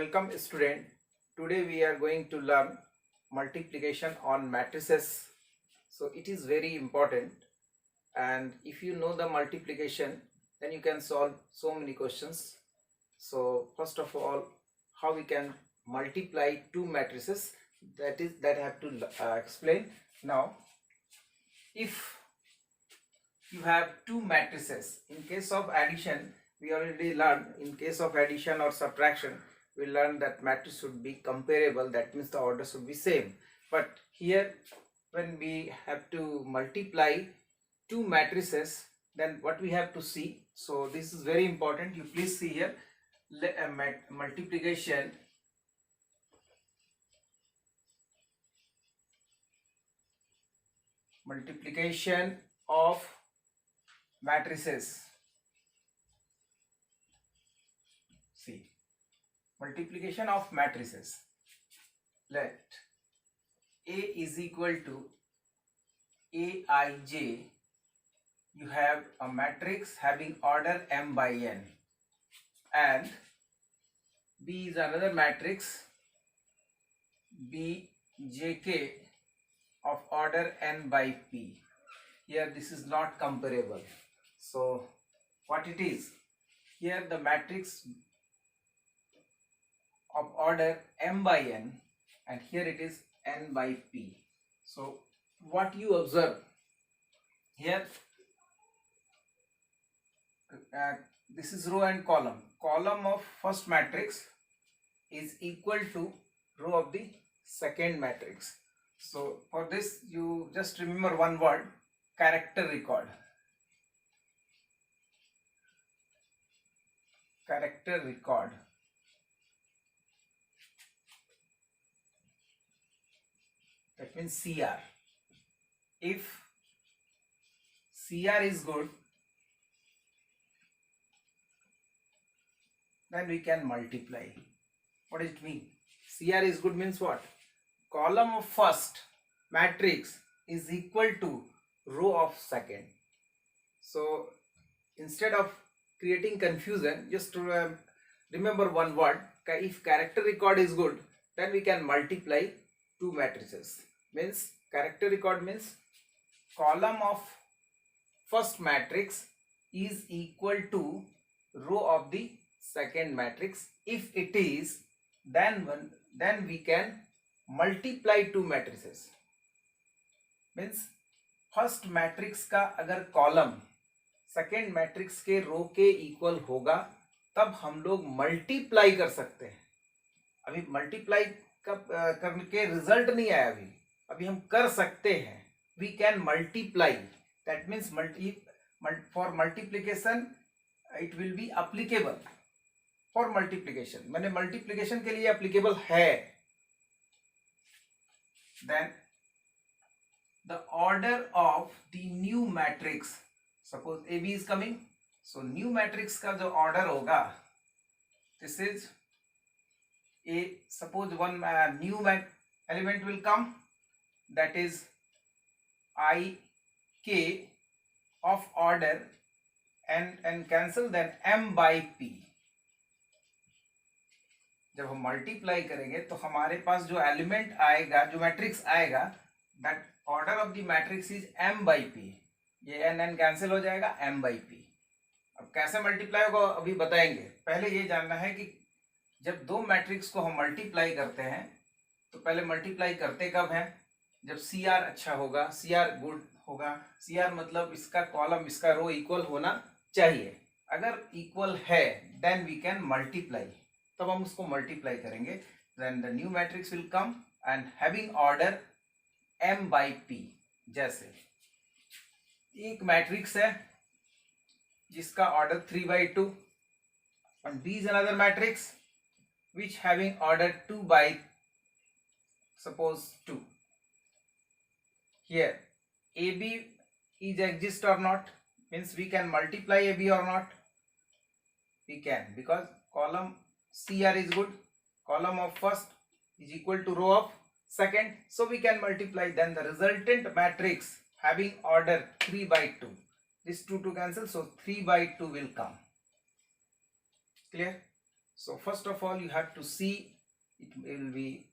welcome student. Today we are going to learn multiplication on matrices. So it is very important, and if you know the multiplication then you can solve so many questions. So first of all, how we can multiply two matrices, that I have to explain. Now if you have two matrices, in case of addition we already learned, in case of addition or subtraction we learned that matrix should be comparable, that means the order should be same. But here when we have to multiply two matrices, then what we have to see, so this is very important, you please see here. Multiplication of matrices. See, multiplication of matrices. Let A is equal to Aij. You have a matrix having order m by n, and B is another matrix Bjk of order n by p. Here this is not comparable. So what it is? Here the matrix of order m by n, and here it is n by p. So what you observe here, this is row and column. Column of first matrix is equal to row of the second matrix. So for this you just remember one word, character record. Character record. That means CR. If CR is good, then we can multiply. What does it mean? CR is good means what? Column of first matrix is equal to row of second. So instead of creating confusion, just remember one word. If character record is good, then we can multiply two matrices. Means character record means column of first matrix is equal to row of the second matrix. If it is, then we can multiply two matrices. Means first matrix का अगर column second matrix के रो के equal होगा तब हम लोग multiply कर सकते हैं. अभी मल्टीप्लाई करने के रिजल्ट नहीं आया, अभी हम कर सकते हैं. We can multiply. That means for multiplication it will be applicable. For multiplication मैंने मल्टीप्लीकेशन के लिए अप्लीकेबल है. Then the order of the new matrix, suppose AB is coming, so new matrix का जो order होगा, this is a, suppose one new element will come, that is ik of order and cancel, then m by p. जब हम multiply करेंगे तो हमारे पास जो element आएगा, जो मैट्रिक्स आएगा, that order of the matrix is m by p. ये n कैंसिल हो जाएगा, m by p. अब कैसे मल्टीप्लाई होगा अभी बताएंगे. पहले ये जानना है कि जब दो मैट्रिक्स को हम मल्टीप्लाई करते हैं तो पहले मल्टीप्लाई करते कब हैं? जब CR अच्छा होगा, CR गुड होगा. CR मतलब इसका कॉलम इसका रो इक्वल होना चाहिए. अगर इक्वल है देन वी कैन मल्टीप्लाई, तब हम उसको मल्टीप्लाई करेंगे. Then the new matrix will come and having order m by p. जैसे एक मैट्रिक्स है जिसका order 3 by 2 and B is another matrix which having order 2 by suppose 2. Here AB is exist or not, means we can multiply AB or not. We can, because column CR is good, column of first is equal to row of second, so we can multiply. Then the resultant matrix having order 3 by 2, this 2 to cancel, so 3 by 2 will come. Clear? So first of all, you have to see it will be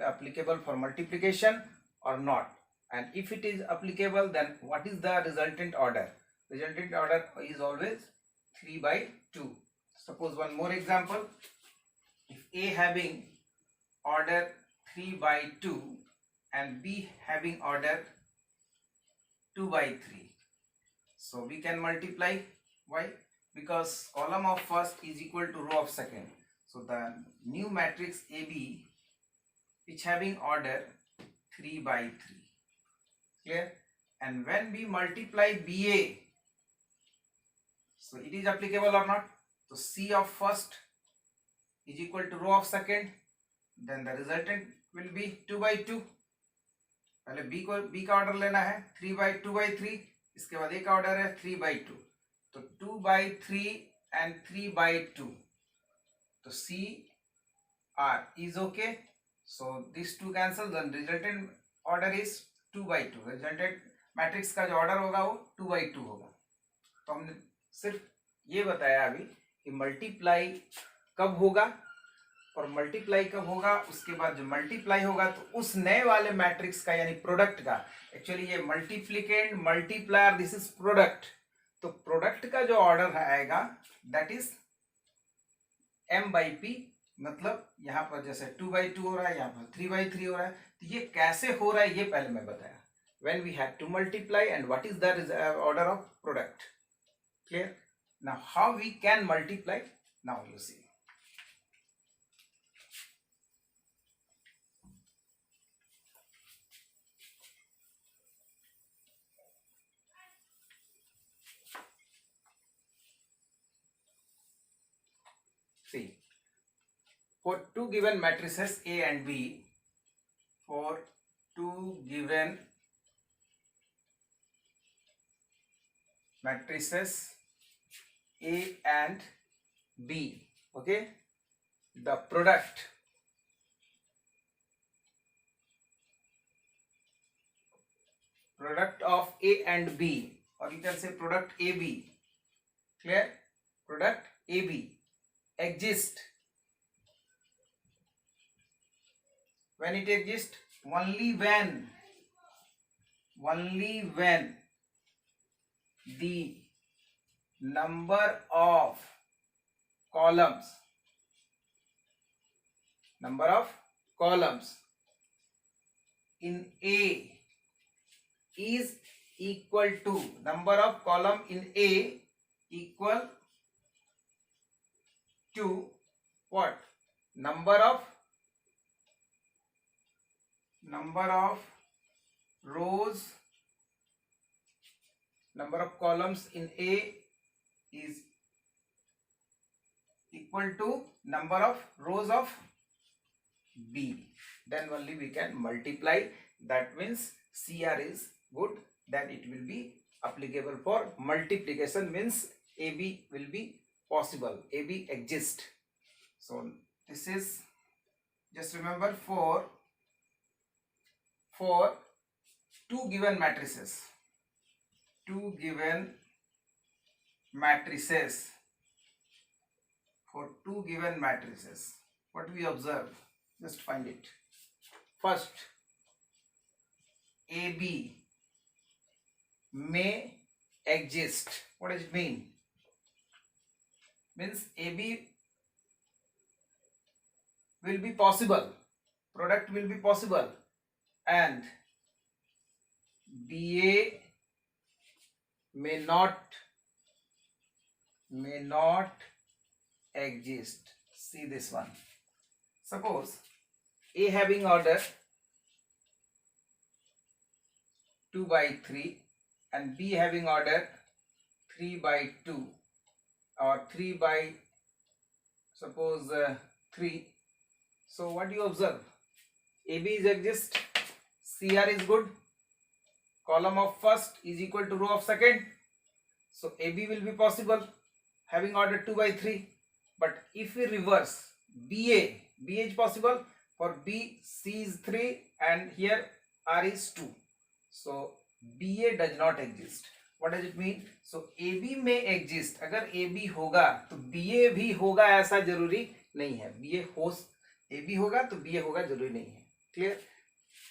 applicable for multiplication or not, and if it is applicable, then what is the resultant order? Resultant order is always 3 by 2. Suppose one more example. If A having order 3 by 2 and B having order 2 by 3, so we can multiply. Why? Because column of first is equal to row of second. So the new matrix AB which having order 3 by 3. Clear? And when we multiply BA, so it is applicable or not? So C of first is equal to row of second, then the resultant will be 2 by 2. पहले B का order लेना है 3 by 2 by 3, इसके बाद A का order है 3 by 2, तो 2 by 3 and 3 by 2, तो C R is okay. So these two cancel, then resultant order is 2 by 2. Resultant matrix का जो ऑर्डर होगा वो 2 by 2 होगा. तो हमने सिर्फ ये बताया अभी कि मल्टीप्लाई कब होगा, और मल्टीप्लाई कब होगा, उसके बाद जो मल्टीप्लाई होगा तो उस नए वाले मैट्रिक्स का यानी प्रोडक्ट का, एक्चुअली ये multiplicand multiplier this is product, तो प्रोडक्ट का जो ऑर्डर आएगा that is m by p. मतलब यहाँ पर जैसे 2 by 2 हो रहा है, यहाँ पर 3 by 3 हो रहा है, तो ये कैसे हो रहा है ये पहले मैं बताया. When we have to multiply and what is the order of product. Clear? Now how we can multiply? Now you see. See, for two given matrices A and B, for two given matrices A and B, okay, the product of A and B, or you can say product AB, clear, product AB exist when it exists only when the number of columns in A is equal to number of column in A equal to what? Number of rows, number of columns in A is equal to number of rows of B. Then only we can multiply. That means CR is good. Then it will be applicable for multiplication, means AB will be possible, AB exist. So this is, just remember, for two given matrices, for two given matrices, what we observe, just find it. First, AB may exist. What does it mean? Means AB will be possible, product will be possible, and BA may not exist. See this one. Suppose A having order 2 by 3 and B having order 3 by 2 or 3 by suppose 3. So what do you observe? AB is exist, CR is good, column of first is equal to row of second, so AB will be possible having order 2 by 3. But if we reverse, BA is possible, for B C is 3 and here R is 2, so BA does not exist. What does it mean? So AB may exist. अगर AB होगा तो BA भी होगा ऐसा जरूरी नहीं है, B ए हो, ए बी होगा तो बी ए होगा, जरूरी नहीं है। Clear.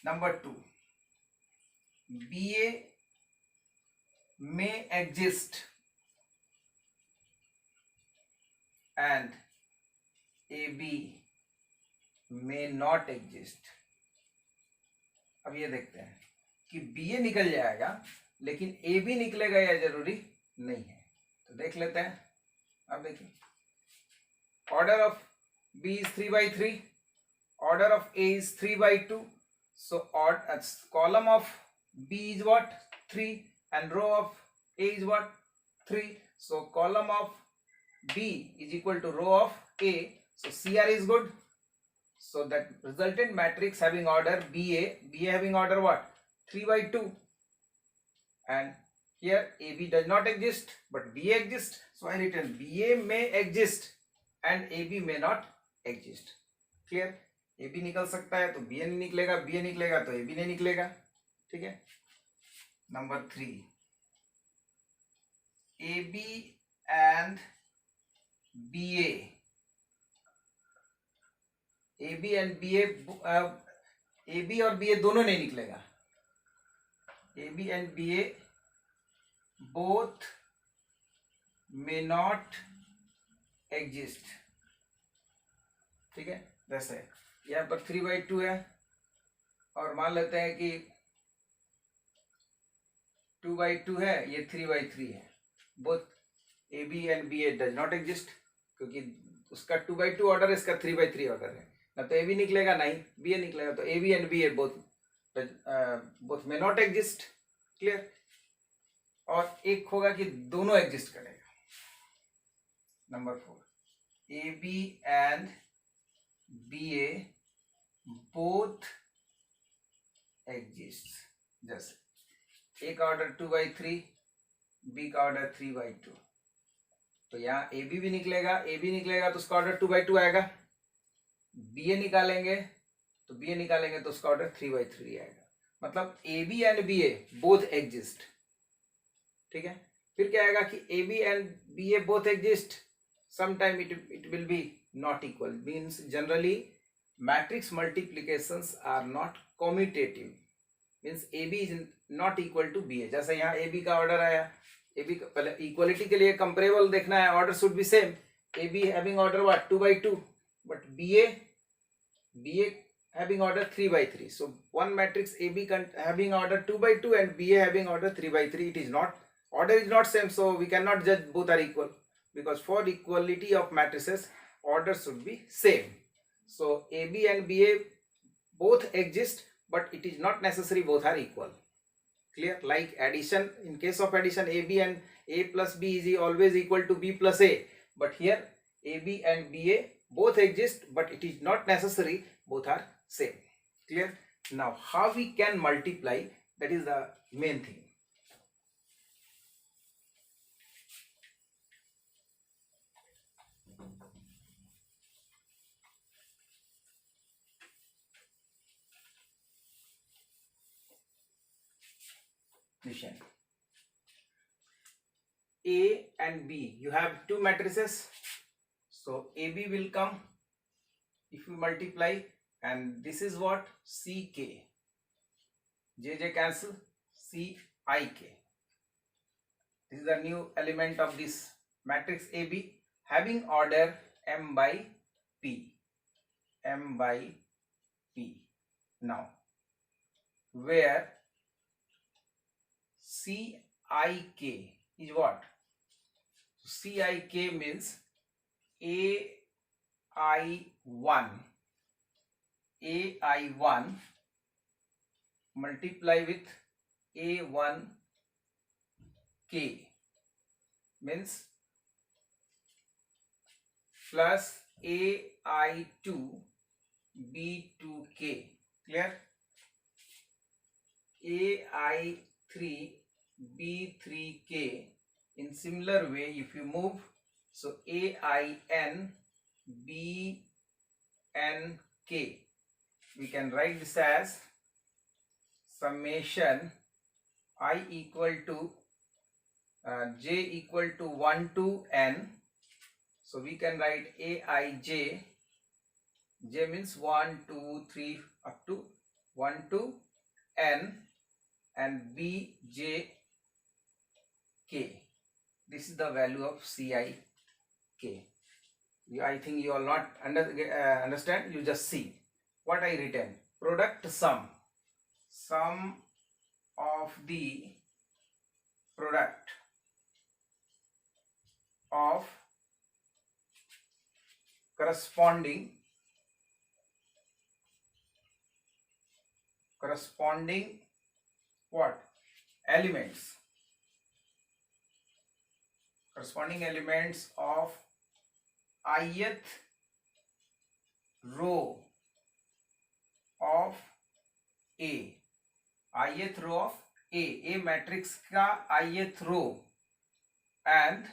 Number 2, B A may exist and AB may not exist। अब ये देखते हैं कि BA निकल जाएगा लेकिन AB निकलेगा या जरूरी नहीं है, तो देख लेते हैं। अब देखिए, order of B is 3/3, order of A is 3/2, so column of B is what, 3, and row of A is what, 3, so column of B is equal to row of A, so CR is good. So that resultant matrix having order BA having order what, 3/2, and here AB does not exist but BA exists, so I written BA may exist and AB may not exist। Clear. AB निकल सकता है तो BA नहीं निकलेगा, BA निकलेगा तो AB नहीं निकलेगा। ठीक है। Number 3, AB and BA, AB and BA, AB और BA दोनों नहीं निकलेगा। AB and BA both may not exist। ठीक है। वैसे यहाँ पर 3/2 है और मान लेते हैं कि 2/2 है, ये 3/3 है। Both AB and BA does not exist, क्योंकि उसका 2/2 ऑर्डर है, इसका 3/3 ऑर्डर है। ना तो AB निकलेगा, नहीं BA निकलेगा, तो AB and BA both may not exist. Clear. और एक होगा कि दोनों एग्जिस्ट करेगा। Number 4, AB and BA both exist. जैसे एक ऑर्डर 2/3, बी का ऑर्डर 3/2, तो यहाँ AB भी निकलेगा, AB निकलेगा तो उसका ऑर्डर 2/2 आएगा। BA निकालेंगे तो BA निकालेंगे तो उसका ऑर्डर 3/3 आएगा। मतलब AB and BA both exist. ठीक है। फिर क्या आएगा कि AB and BA both exist, sometime it will be not equal, means generally matrix multiplications are not commutative, means AB is not equal to BA। जैसे यहाँ AB का order आया, AB का पहले इक्वलिटी के लिए कंपेरेबल देखना है, order should be same. AB having order what, 2/2, but BA having order 3/3, so one matrix AB having order 2/2 and BA having order 3/3, it is not, order is not same, so we cannot judge both are equal, because for equality of matrices order should be same। So AB and BA both exist but it is not necessary both are equal। Clear। Like addition, in case of addition AB and A plus B is always equal to B plus A, but here AB and BA both exist but it is not necessary both are same। Clear। Now how we can multiply, that is the main thing। Listen, A and B, you have two matrices, so AB will come if you multiply, and this is what, CK, JJ cancel, CIK, this is the new element of this matrix AB having order M by P, M by P। Now where CIK is what, CIK means AI1 multiply with A1K means plus AI2 B2K। Clear। AI3 B3K, in similar way if you move, so AIN BNK, we can write this as summation I equal to J equal to 1 to N, so we can write Aij J means 1, 2, 3 up to 1 to n, and B, J, K. This is the value of Cik. I think you all not understand. You just see what I written. Product sum of the product of corresponding what elements, corresponding elements of ith row of A, ith row of A matrix का ith row and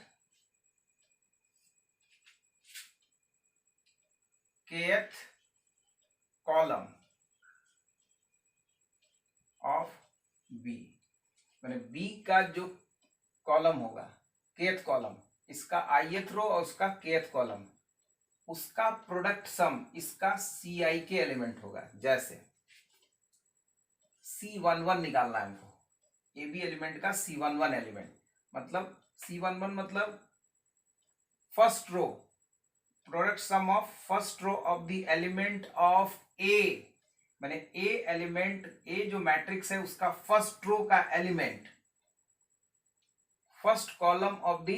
kth column of B, मैंने B का जो column होगा kth column, इसका ith row और उसका kth column, उसका product sum इसका Ci के एलिमेंट होगा। जैसे C11 निकालना है हमको, ए बी एलिमेंट का C11 एलिमेंट, मतलब C11 मतलब first row, product sum of first row of the element of A, मैंने ए एलिमेंट, ए जो मैट्रिक्स है उसका फर्स्ट रो का element, first column of the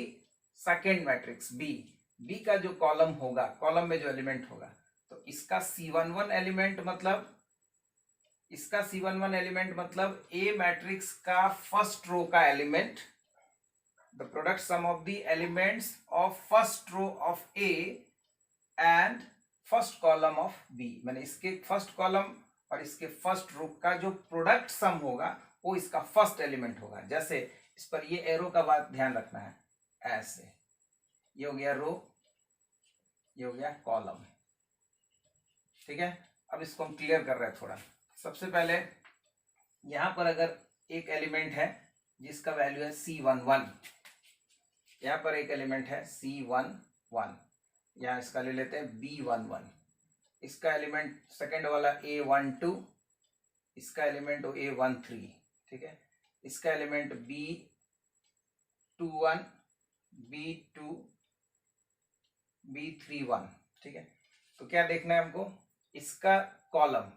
second matrix B, B का जो कॉलम होगा, कॉलम में जो एलिमेंट होगा, तो इसका C11 एलिमेंट मतलब, इसका C11 एलिमेंट मतलब ए मैट्रिक्स का फर्स्ट रो का element, the product sum of the elements of first row of A and first column of B, मैंने इसके फर्स्ट कॉलम और इसके फर्स्ट रो का जो प्रोडक्ट सम होगा वो इसका फर्स्ट एलिमेंट होगा। जैसे इस पर ये एरो का बात ध्यान रखना है, ऐसे ये हो गया रो, ये हो गया कॉलम, ठीक है। अब इसको हम क्लियर कर रहे हैं थोड़ा। सबसे पहले यहां पर अगर एक एलिमेंट है जिसका वैल्यू है C11, यहां पर एक एलिमेंट है C11, यहां इसका ले लेते हैं B11, इसका एलिमेंट सेकेंड वाला A12, इसका एलिमेंट A13, ठीक है, इसका एलिमेंट B21, B2, B31, ठीक है। तो क्या देखना है हमको, इसका कॉलम,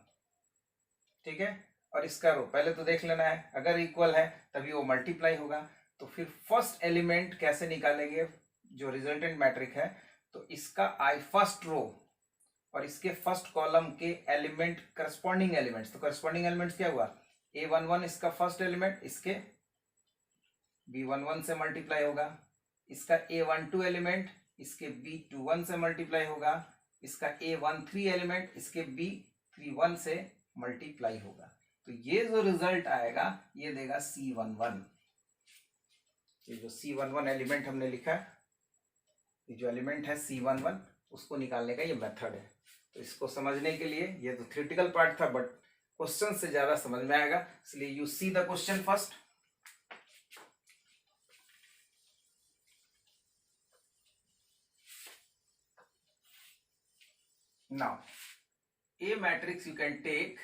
ठीक है, और इसका रो पहले तो देख लेना है, अगर इक्वल है तभी वो मल्टीप्लाई होगा। तो फिर फर्स्ट एलिमेंट कैसे निकालेंगे, जो रिजल्टेंट मैट्रिक है, तो इसका आई फर्स्ट रो और इसके फर्स्ट कॉलम के एलिमेंट करस्पॉन्डिंग एलिमेंट्स, तो करस्पॉन्डिंग एलिमेंट्स क्या हुआ, A11 इसका फर्स्ट एलिमेंट इसके B11 से मल्टीप्लाई होगा, इसका A12 एलिमेंट इसके B21 से मल्टीप्लाई होगा, इसका A13 एलिमेंट इसके B31 से मल्टीप्लाई होगा। तो ये जो रिजल्ट आएगा ये देगा C11, ये जो C11 एलिमेंट हमने लिखा है, ये जो एलिमेंट है C11 उसको निकालने का ये मेथड है। तो इसको समझने के लिए, ये तो थ्योरेटिकल पार्ट था बट क्वेश्चन से ज्यादा समझ में आएगा, इसलिए you see the question first. Now A matrix you can take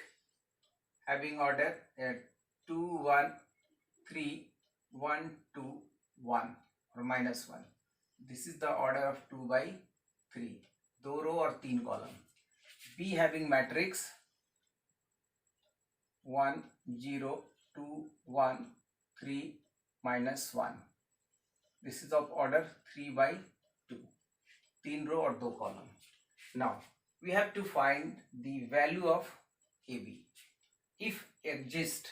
having order 2 1 3 1 2 1 or -1, this is the order of 2 by 3, 2 रो और 3 column. B having matrix 1 0 2 1 3 -1, this is of order 3 by 2, 3 रो और 2 column. Now we have to find the value of AB if exist,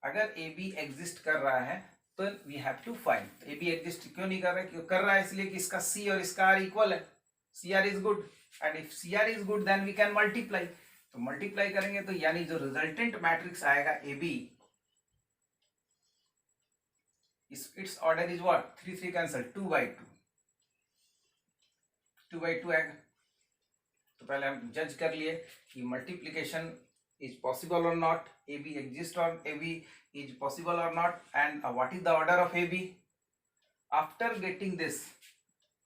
अगर AB exist कर रहा है तो we have to find। AB exist क्यों नहीं कर रहा है, क्यों कर रहा है, इसलिए कि इसका C और इसका R इक्वल है, CR is good and if CR is good then we can multiply, तो मल्टीप्लाई करेंगे तो यानी जो रिजल्टेंट मैट्रिक्स आएगा AB, its order is what, 3 3 cancel, 2 by 2, 2 by 2 आएगा। तो पहले हम जज कर लिए कि मल्टीप्लिकेशन इज पॉसिबल और not, AB exist or AB is possible or not, and what is the order of AB. After getting this,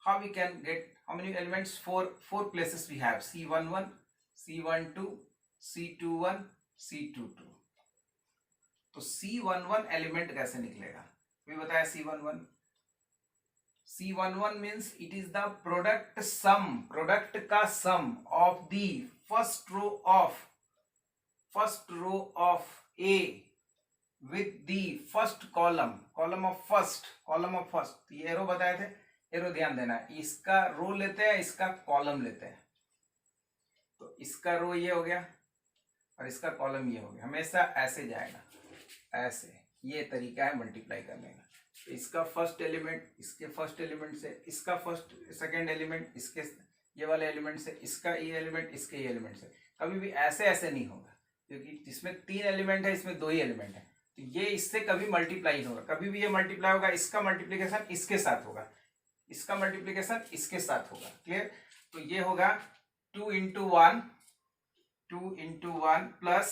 how we can get how many elements? Four places we have, C11, C12, C21, C22. तो C11 element कैसे निकलेगा, भी बताया। C11 means it is the product sum, product का sum of the first row of A with the first column of first, ये arrow बताए थे, arrow ध्यान देना, इसका रो लेते हैं, इसका कॉलम लेते हैं, तो इसका रो ये हो गया और इसका कॉलम ये हो गया, हमेशा ऐसे जाएगा, ऐसे, ये तरीका है मल्टीप्लाई करने का। तो इसका फर्स्ट एलिमेंट इसके फर्स्ट एलिमेंट से, इसका फर्स्ट सेकंड एलिमेंट इसके ये वाले एलिमेंट से, इसका ये एलिमेंट इसके ये एलिमेंट से, कभी भी ऐसे ऐसे नहीं होगा, क्योंकि इसमें 3 एलिमेंट है, इसमें 2 ही एलिमेंट है, तो ये इससे कभी मल्टीप्लाई नहीं होगा, कभी भी ये मल्टीप्लाई होगा, इसका मल्टीप्लिकेशन इसके साथ होगा, इसका मल्टीप्लिकेशन इसके साथ होगा, क्लियर। तो ये होगा 2 into 1 plus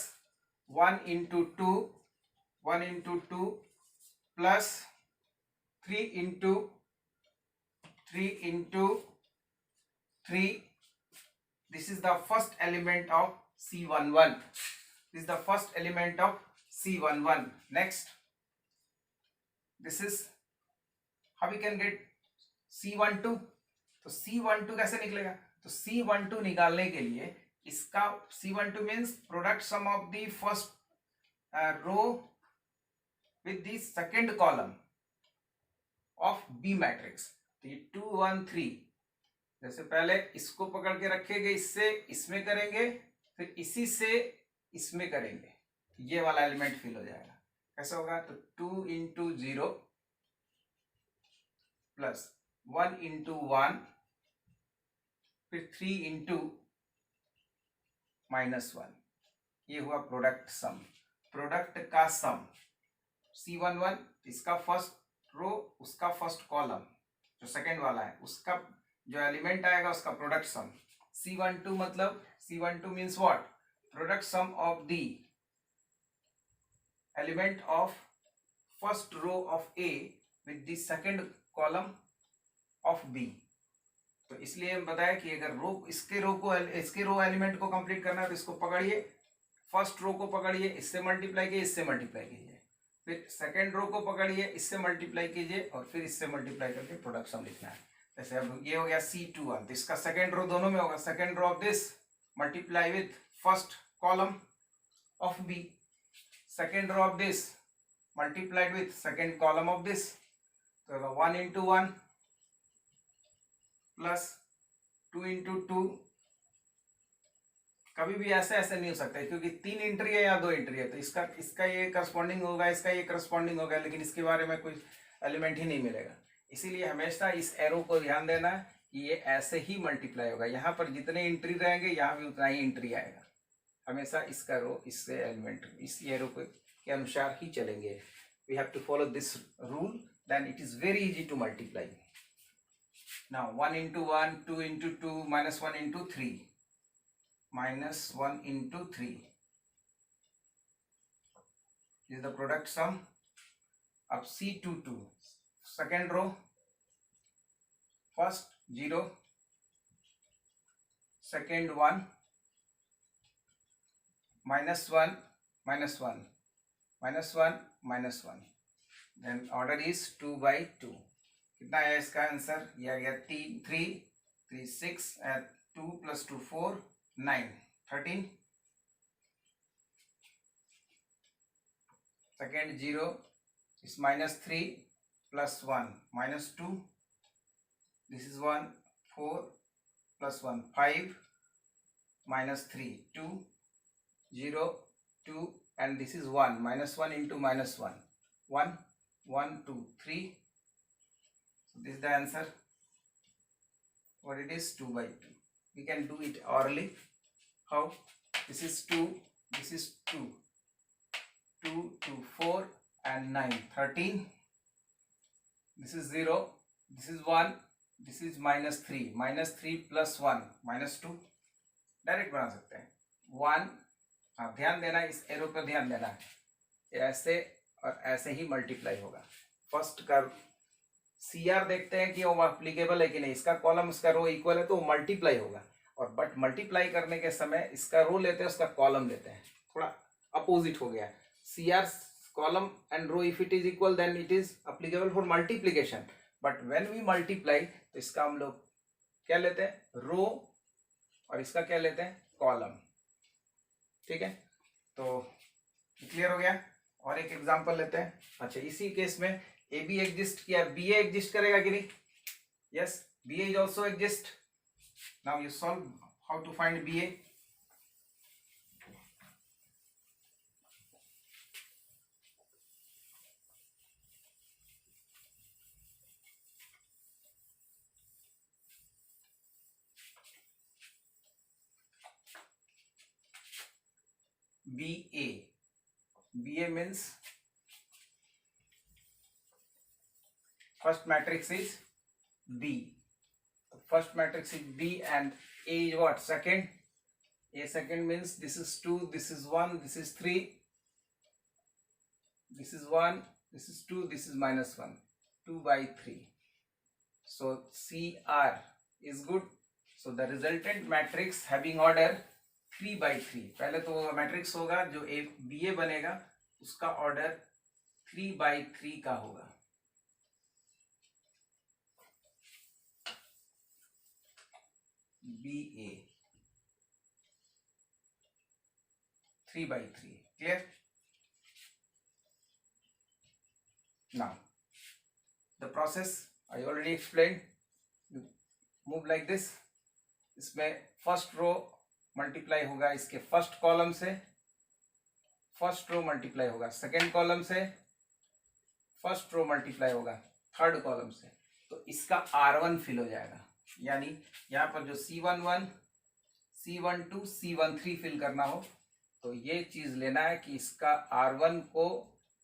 1 into 2 plus 3 into 3, this is the first element of C11, this is the first element of C11. Next, this is how we can get C12, तो C12 कैसे निकलेगा, तो C12 निकालने के लिए इसका C12 means product sum of the first row with the second column of B matrix, तो ये 2 1 3, जैसे पहले इसको पकड़ के रखेंगे, इससे इसमें करेंगे, फिर इसी से इसमें करेंगे, ये वाला एलिमेंट फिल हो जाएगा, कैसा होगा, तो 2 into 0 प्लस 1 into 1 फिर 3 into -1, ये हुआ प्रोडक्ट सम, प्रोडक्ट का सम। C11 इसका फर्स्ट रो, उसका फर्स्ट कॉलम जो सेकंड वाला है, उसका जो एलिमेंट आएगा उसका प्रोडक्ट सम। C12 मतलब C12 means what, product sum of the element of first row of A with the second column of B। तो इसलिए हम बताया कि अगर इसके रो एलिमेंट को कंप्लीट करना है तो इसको पकड़िए, फर्स्ट रो को पकड़िए, इससे मल्टीप्लाई कीजिए, इससे मल्टीप्लाई कीजिए, फिर सेकंड रो को पकड़िए, इससे मल्टीप्लाई कीजिए और फिर इससे मल्टीप्लाई करके प्रोडक्ट सम लिखना है। जैसे अब ये हो गया C21, तो इसका सेकंड रो दोनों में होगा, second row of this multiply with first column of B, second row of this multiplied with second column of this, तो 1 into 1 प्लस 2 into 2, कभी भी ऐसे ऐसे नहीं हो सकता है, क्योंकि 3 एंट्री है या 2 एंट्री है, तो इसका ये करस्पॉन्डिंग होगा, इसका ये करस्पॉन्डिंग होगा, लेकिन इसके बारे में कोई एलिमेंट ही नहीं मिलेगा। इसीलिए हमेशा इस एरो को ध्यान देना कि ये ऐसे ही मल्टीप्लाई होगा, यहाँ पर जितने एंट्री रहेंगे यहाँ भी उतना ही एंट्री आएगा, हमेशा इसका रो इससे एलिमेंट इस एरो के अनुसार ही चलेंगे। We have to follow this rule, then it is very easy to multiply. Now 1 into 1, 2 into 2, minus 1 into 3, minus 1 into 3 is the product sum of C22, second row, first 0, second 1, minus 1, minus 1, minus 1, minus 1, then order is 2 by 2। कितना है इसका answer, ये आ गया 3 6 2 + 2 4 9 13, second 0 इस -3 + 1 -2, this is 1 4 + 1 5 -3 2 0 2 and this is 1 -1 into -1 1 1 2 3, this is the answer, what it is, 2 by 2. We can do it orally. How? This is 2, this is 2 2 2 4 and 9 13, this is 0, this is 1, this is -3 + 1 -2, direct बना सकते हैं 1। हाँ, ध्यान देना, इस arrow पर ध्यान देना, ऐसे और ऐसे ही मल्टीप्लाई होगा, फर्स्ट का सी आर देखते हैं कि वो अप्लीकेबल है कि नहीं, इसका कॉलम इसका रो इक्वल है तो वो मल्टीप्लाई होगा, और बट मल्टीप्लाई करने के समय इसका रो लेते हैं उसका कॉलम लेते हैं, थोड़ा अपोजिट हो गया। C R column and row if it is equal then it is applicable for multiplication, but when we multiply तो इसका हम लोग क्या लेते हैं, रो, और इसका क्या लेते हैं, कॉलम। ठीक है, तो क्लियर हो गया। और एक एग्जांपल लेते हैं। अच्छा, इसी केस में ए बी एग्जिस्ट किया, बी ए एग्जिस्ट करेगा कि नहीं, yes, B A is also exist. Now you solve how to find B A. B A, B A means first matrix is B. First matrix is B and A is what? Second. A second means this is 2, this is 1, this is 3, this is 1, this is 2, this is minus 1, 2 by 3. So CR is good. So the resultant matrix having order 3 by 3. पहले तो matrix होगा जो ए B ए बनेगा उसका order 3 by 3 का होगा। B A 3 by 3. Clear? Now the process I already explained. You move like this. इसमें first row multiply होगा इसके फर्स्ट कॉलम से, फर्स्ट रो मल्टीप्लाई होगा सेकेंड कॉलम से, फर्स्ट रो मल्टीप्लाई होगा थर्ड कॉलम से, तो इसका R1 फिल हो जाएगा। यानी यहाँ पर जो C11, C12, C13 फिल करना हो तो ये चीज लेना है कि इसका R1 को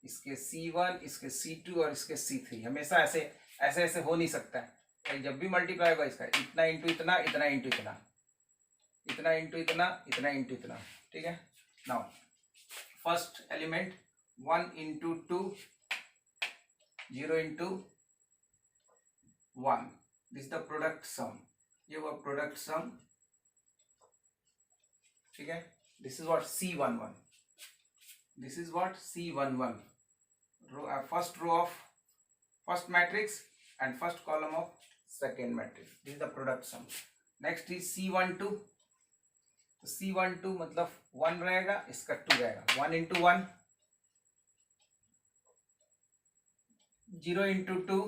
इसके C1, इसके C2 और इसके C3, हमेशा ऐसे ऐसे ऐसे हो नहीं सकता है। जब भी मल्टीप्लाई होगा इसका इतना इंटू इतना, इतना इंटू इतना, इतना इंटू इतना, इतना इंटू इतना। ठीक है, now first element 1 into 2, 0 into 1, this the product sum, ये वो प्रोडक्ट सम। ठीक है, this is what C11, this is what C11, first row of first matrix and first column of second matrix, this is the product sum. Next is C12, तो C12 मतलब 1 रहेगा, इसका 2 रहेगा, 1 into 1, 0 into 2,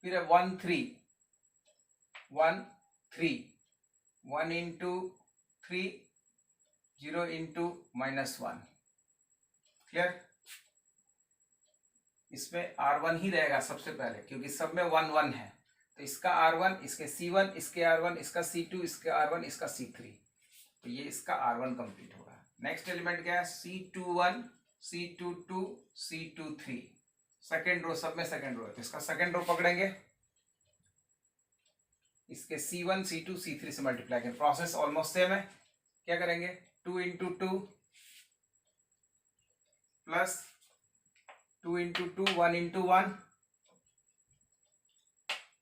फिर 1 3, 1 3, 1 into 3, 0 into -1। Clear? इसमें R1 ही रहेगा सबसे पहले क्योंकि सब में 1 1 है, तो इसका R1, इसके C1, इसके R1, इसका C2, इसके R1, इसका C3, तो ये इसका R1 कंप्लीट होगा। नेक्स्ट एलिमेंट क्या है, C21, C22, C23, second row, सब में सेकेंड रो है तो इसका सेकेंड रो पकड़ेंगे, इसके C1, C2, C3 से मल्टीप्लाई करेंगे। प्रोसेस ऑलमोस्ट सेम है। क्या करेंगे, 2 into 2 plus 2 into 2, 1 into 1,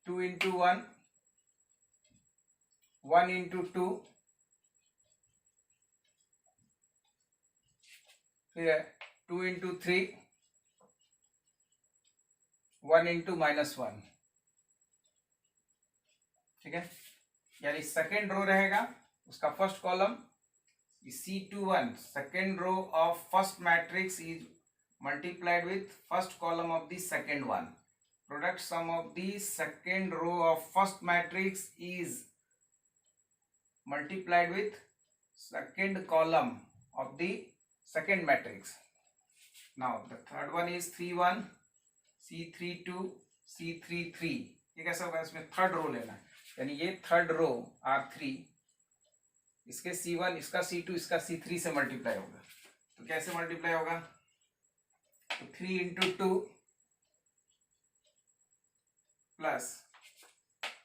2 into 1, 1 into 2, फिर 2 इंटू 3, 1 इंटू -1। ठीक है, यानी सेकेंड रो रहेगा उसका first column C21, second row of first matrix is multiplied with first column of the second one. Product sum of the second row of first matrix is multiplied with second column of the second matrix. Now the third one is 3 1, C32, C33। ये कैसा होगा, इसमें third row लेना है, यानी ये third row R3 इसके C1, इसका C2, इसका C3 से मल्टीप्लाई होगा। तो कैसे मल्टीप्लाई होगा, तो 3 इंटू 2 प्लस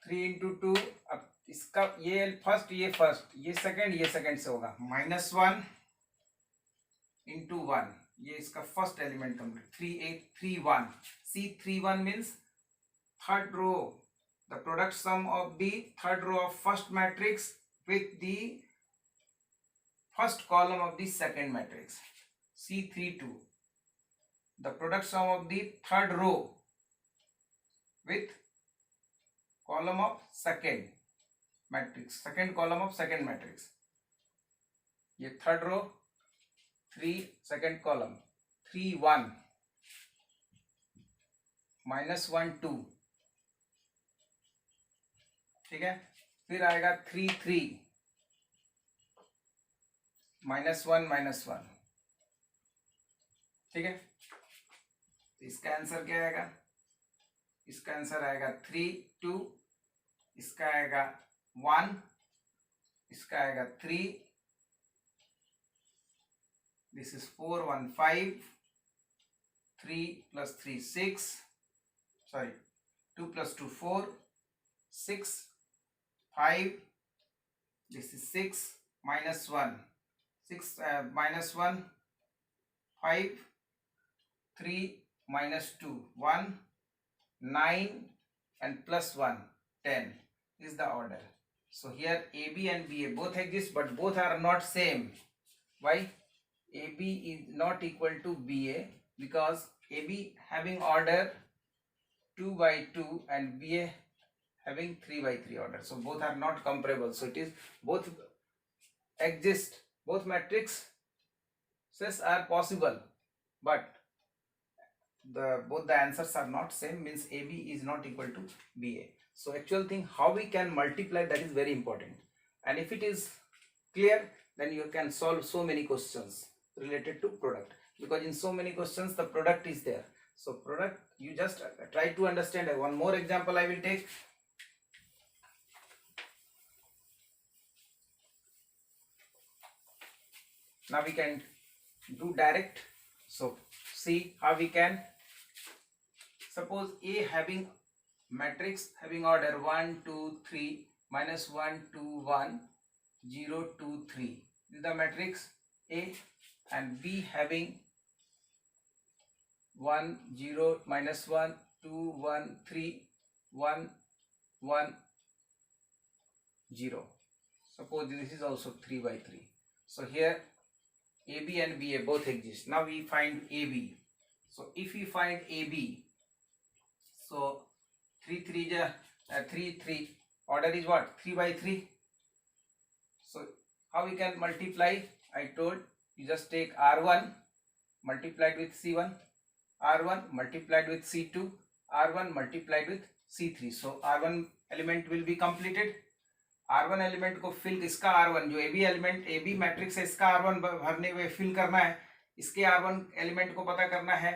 3 इंटू 2, अब इसका ये फर्स्ट, ये फर्स्ट, ये सेकंड से होगा, -1 इंटू 1, ये इसका first element complete 3 3 1 C 3 1 means third row the product sum of the third row of first matrix with the first column of the second matrix C32 the product sum of the third row with column of second matrix second column of second matrix ये third row 3 second column 3 1 -1 2 ठीक है फिर आएगा 3 3 -1 -1 ठीक है इसका answer क्या आएगा इसका आंसर आएगा 3 2 इसका आएगा 1 इसका आएगा 3 this is 4 1 5 3 plus 3 6 sorry 2 plus 2 4 6 5 this is 6 minus 1 6 minus 1 5 3 minus 2 1 9 and plus 1 10 is the order. So here AB and BA both exist but both are not same. Why? AB is not equal to BA because AB having order 2 by 2 and BA having 3 by 3 order. So both are not comparable. So it is both exist, both matrices are possible but both the answers are not same means AB is not equal to BA. So actual thing how we can multiply, that is very important, and if it is clear then you can solve so many questions related to product because in so many questions the product is there. So product you just try to understand. One more example I will take. Now we can do direct. So see how we can. Suppose A having matrix having order 1 2 3 minus 1 2 1 0 2 3. This is the matrix A, and B having 1 0 minus 1 2 1 3 1 1 0. Suppose this is also 3 by 3. So here AB and BA both exist. Now we find AB. So if we find AB, so 3 3 3 3 order is what 3 by 3. So how we can multiply? I told you just take R1 multiplied with C1, R1 multiplied with C2, R1 multiplied with C3. So R1 element will be completed. R1 element को fill इसका R1 जो AB element AB matrix है इसका R1 भरने में fill करना है. इसके R1 एलिमेंट को पता करना है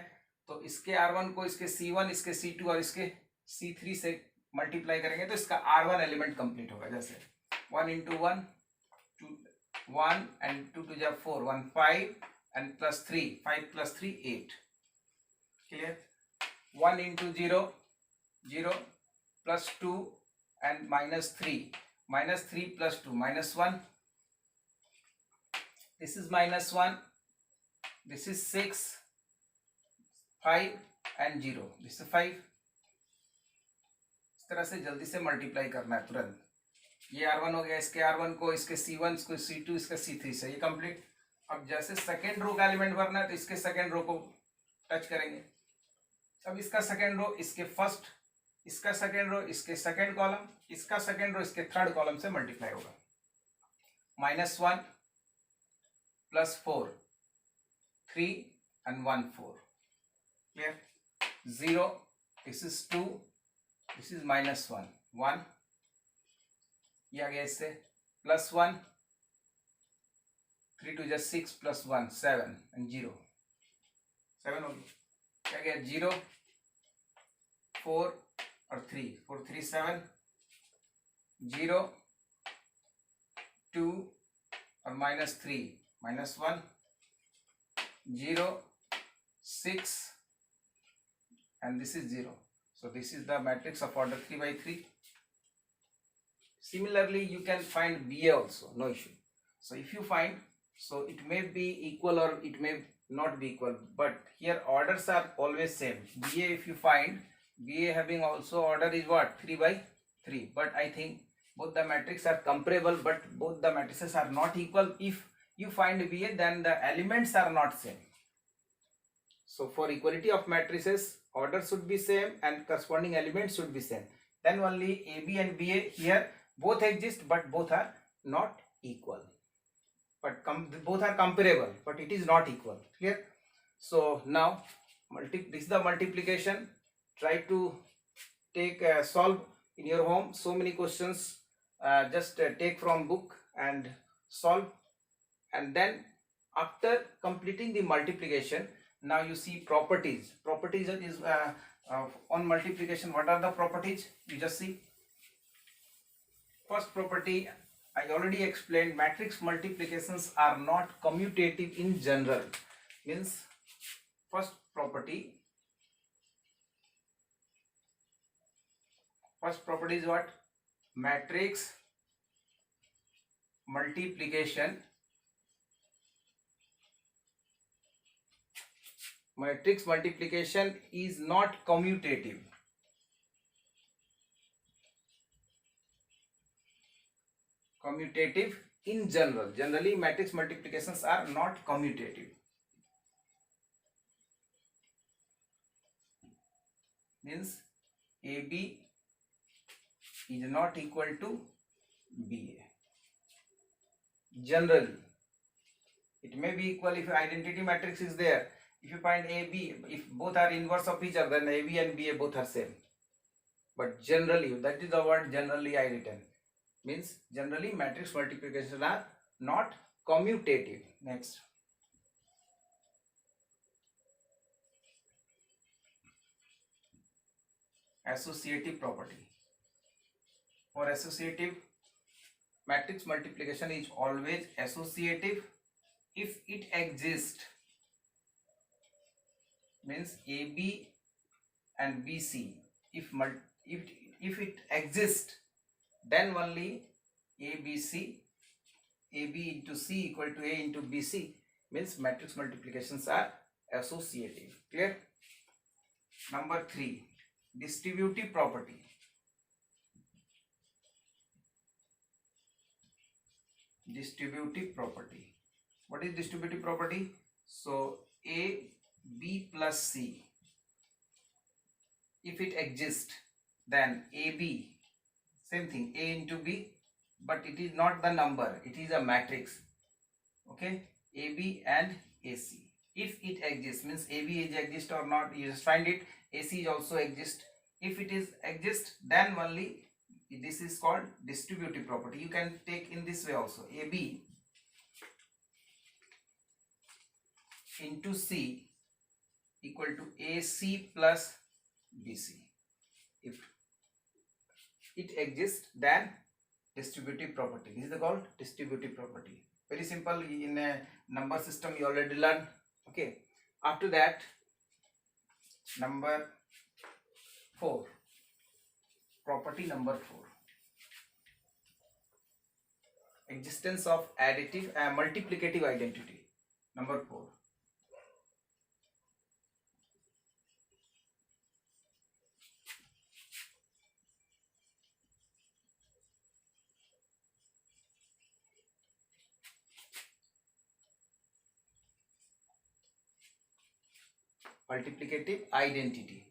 तो इसके R1 को इसके C1 इसके C2 और इसके C3 से मल्टीप्लाई करेंगे तो इसका R1 एलिमेंट कंप्लीट होगा. जैसे 1 into 1 2 1 and 2 to the 4 1 5 and plus 3 5 plus 3 8. Clear? 1 into 0 0 plus 2 and minus 3 plus 2 minus 1. This is minus 1. This is 6 5 and 0. This is 5. इस तरह से जल्दी से मल्टीप्लाई करना है तुरंत. ये R1 हो गया, इसके R1 को इसके C1 इसको C2 इसका C3 से ये कंप्लीट. अब जैसे सेकेंड रो का एलिमेंट भरना है तो इसके सेकेंड रो को टच करेंगे. अब इसका सेकेंड रो इसके फर्स्ट, इसका सेकेंड रो इसके सेकेंड कॉलम, इसका सेकेंड रो इसके थर्ड कॉलम से मल्टीप्लाई होगा. -1 plus 4 3 and 1 4. Clear? 0 this is 2 this is -1 1. ये आ गया इससे +1 3 to just 6 plus 1 7 and 0 7 हो गया. क्या गया 0 4 और 3 4 3 7 0 2 और -3 -1 0 6 and this is 0. So this is the matrix of order 3 by 3. Similarly you can find BA also, no issue. So if you find, so it may be equal or it may not be equal, but here orders are always same. BA, if you find BA having also order is what, 3 by 3, but I think both the matrices are comparable, but both the matrices are not equal. If you find BA, then the elements are not same. So for equality of matrices, order should be same and corresponding elements should be same. Then only AB and BA here both exist, but both are not equal. But both are comparable, but it is not equal. Clear? So now this is the multiplication. Try to take solve in your home. So many questions. Just take from book and solve, and then after completing the multiplication, now you see properties. Properties is on multiplication. What are the properties? You just see. First property, I already explained, matrix multiplications are not commutative in general. Means first property is what? Matrix multiplication is not commutative. Commutative in general. Generally, matrix multiplications are not commutative. Means AB is not equal to BA. Generally, it may be equal if identity matrix is there. If you find AB, if both are inverse of each other, then AB and BA both are same. But generally, that is the word generally I written. Means generally matrix multiplications are not commutative. Next. Associative property. For associative, matrix multiplication is always associative if it exists. Means AB and BC, if it exists, then only AB into C equal to A into BC, means matrix multiplications are associative. Clear? Number 3, distributive property. Distributive property. What is distributive property? So A, B plus C, if it exists, then AB, same thing, A into B, but it is not the number, it is a matrix. Okay, AB and AC. If it exists, means AB is exist or not, you just find it. AC is also exist. If it is exist, then only this is called distributive property. You can take in this way also. AB into C equal to AC plus BC. If it exists, then distributive property. This is called distributive property. Very simple. In a number system you already learned. Okay. After that, number 4. Property number 4. Existence of additive and multiplicative identity. Number 4. Multiplicative identity.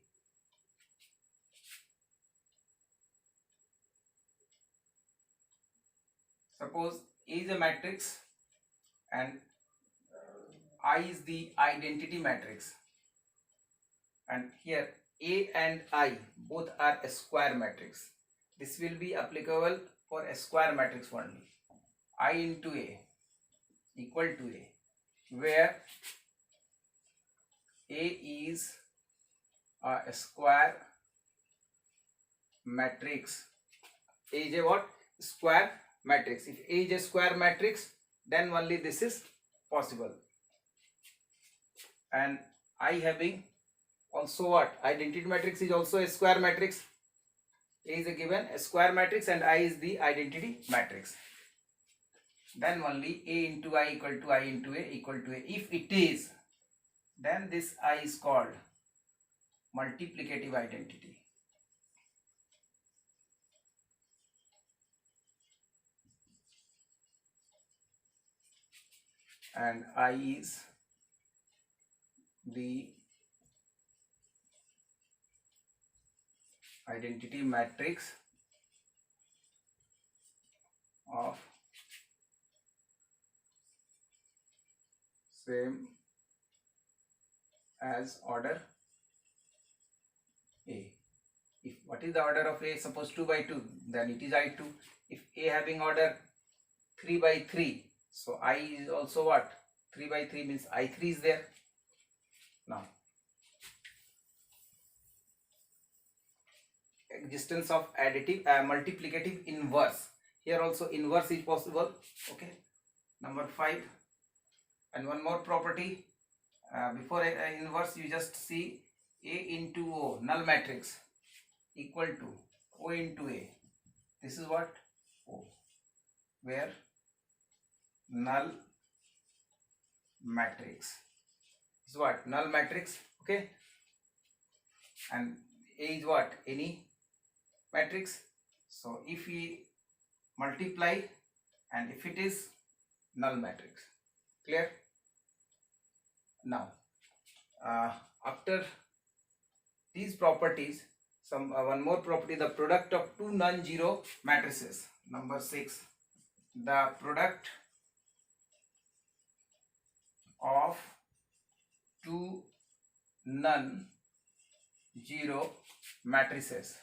Suppose A is a matrix and I is the identity matrix, and here A and I both are a square matrix. This will be applicable for a square matrix only. I into A equal to A, where A is a square matrix. A is a what? Square matrix. If A is a square matrix, then only this is possible. And I having also what? Identity matrix is also a square matrix. A is a given a square matrix and I is the identity matrix. Then only A into I equal to I into A equal to A. If it is, then this I is called multiplicative identity. And I is the identity matrix of same as order A. If what is the order of A? Suppose 2 by 2, then it is I2. If A having order 3 by 3, so I is also what? 3 by 3 means I3 is there. Now, existence of additive multiplicative inverse. Here also inverse is possible. Okay. Number 5. And one more property. Before inverse, you just see A into O, null matrix, equal to O into A. This is what? O. Where null matrix is what? Null matrix. Okay. And A is what? Any matrix. So if we multiply and if it is null matrix. Clear? Now, after these properties, some one more property, the product of two non-zero matrices. Number 6, the product of two non-zero matrices.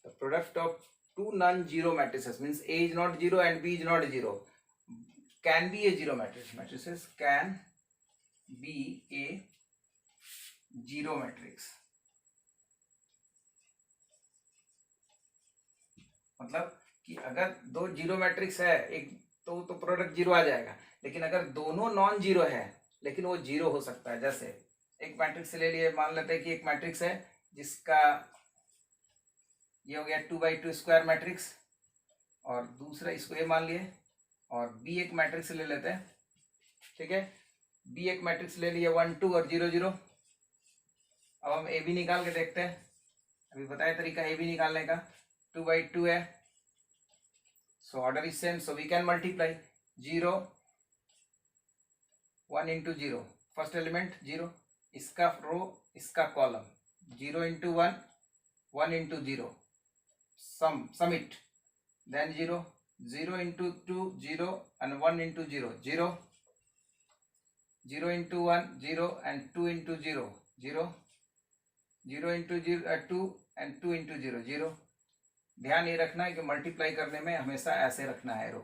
The product of two non-zero matrices means A is not 0 and B is not 0. Can be a zero matrix. Matrices can be a zero matrix. मतलब कि अगर दो zero matrix है, एक तो product zero आ जाएगा, लेकिन अगर दोनों नॉन जीरो है लेकिन वो जीरो हो सकता है. जैसे एक मैट्रिक्स ले लिए, मान लेते हैं कि एक मैट्रिक्स है जिसका ये हो गया 2 by 2 स्क्वायर मैट्रिक्स, और दूसरा इसको ये मान लिए, और बी एक मैट्रिक्स ले लेते हैं. ठीक है, बी एक मैट्रिक्स ले लिए 1 2 और 0 0. अब हम ए बी निकाल के देखते हैं. अभी बताया तरीका ए बी निकालने का. 2 by 2 है, so order is same, so we can multiply. 0 1 into 0, first element 0, इसका रो इसका column, 0 into 1 1 into 0, sum it, then 0 0 into 2 0 and 1 into 0 0, 0 into 1 0 and 2 into 0 0, 0 into 2 and 2 into 0 0. ध्यान ये रखना है कि मल्टीप्लाई करने में हमेशा ऐसे रखना है रो,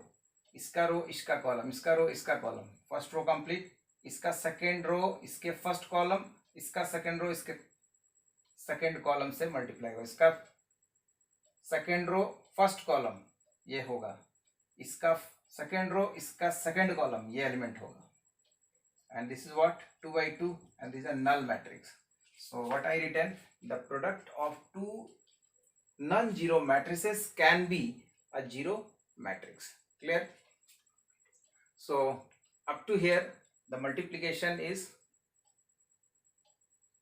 इसका रो इसका कॉलम, इसका रो इसका कॉलम. फर्स्ट रो कंप्लीट, इसका सेकेंड रो इसके फर्स्ट कॉलम, इसका सेकेंड रो इसके सेकेंड कॉलम से मल्टीप्लाई होगा. इसका सेकेंड रो फर्स्ट कॉलम ये होगा, इसका सेकेंड रो इसका सेकेंड कॉलम ये एलिमेंट होगा. and this is what 2 by 2, and this is a null matrix. So what I written, the product of two non-zero matrices can be a zero matrix. Clear? So up to here the multiplication is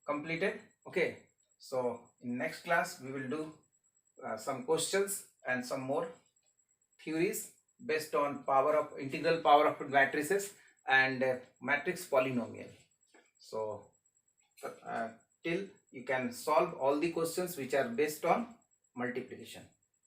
completed. Okay, so in next class we will do some questions and some more theories based on power of integral power of matrices and matrix polynomial. So till you can solve all the questions which are based on multiplication.